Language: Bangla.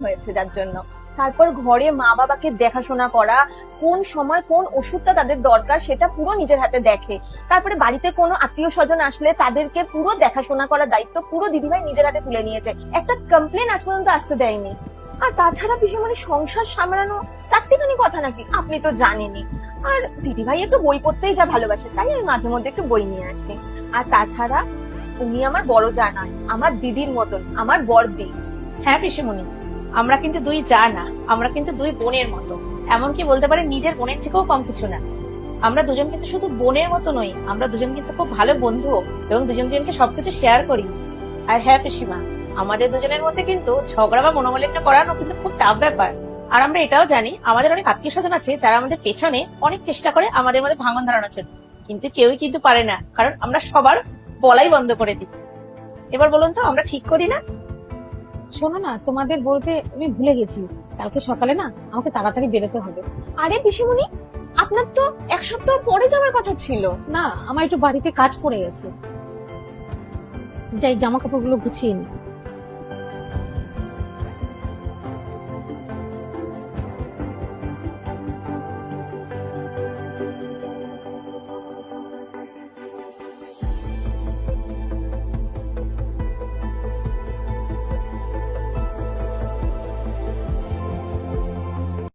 হয়েছে যার জন্য। তারপর ঘরে মা বাবাকে দেখাশোনা করা, কোন সময় কোন ওষুধটা তাদের দরকার সেটা পুরো নিজের হাতে দেখে। তারপরে বাড়িতে কোনো আত্মীয় স্বজন আসলে তাদেরকে পুরো দেখাশোনা করার দায়িত্ব পুরো দিদিভাই নিজের হাতে তুলে নিয়েছে। একটা কমপ্লেন আজ পর্যন্ত আসতে দেয়নি। আর তাছাড়া পিসিমণি সংসার সামলানো চারটিখানি কথা নাকি, আপনি তো জানেনই। আর দিদিভাই একটু বই পড়তেই যা ভালোবাসে, তাই আমি মাঝে মধ্যে একটু বই নিয়ে আসি। আর তাছাড়া উনি আমার বড় যা নয়, আমার দিদির মতন, আমার বড়দি। হ্যাঁ পিসিমণি, আমরা কিন্তু দুই যা না, আমরা কিন্তু দুই বোনের মতো। এমনকি বলতে পারে নিজের বোনের থেকেও কম কিছু না। আমরা দুজন কিন্তু শুধু বোনের মতো নই, আমরা দুজন কিন্তু খুব ভালো বন্ধু এবং দুজন দুজনকে সবকিছু শেয়ার করি। আর হ্যাঁ পিসিমা, আমাদের দুজনের মধ্যে কিন্তু ঝগড়া বা মনোমালিন্য করানো কিন্তু খুব টাফ ব্যাপার। আর আমরা এটাও জানি আমাদের অনেক আত্মীয় স্বজন আছে যারা আমাদের পেছনে অনেক চেষ্টা করে আমাদের মধ্যে ভাঙন ধরানোর জন্য, কিন্তু কেউই কিন্তু পারে না, কারণ আমরা সবার বলাই বন্ধ করে দিই। এবার বলুন তো, আমরা ঠিক করি না? শোনো না, তোমাদের বলতে আমি ভুলে গেছি, কালকে সকালে না আমাকে তাড়াতাড়ি বেরোতে হবে। আরে পিসিমণি, আপনার তো এক সপ্তাহ পরে যাওয়ার কথা ছিল। না, আমার একটু বাড়িতে কাজ পড়ে গেছে, যাই জামা কাপড়গুলো গুছিয়ে নি।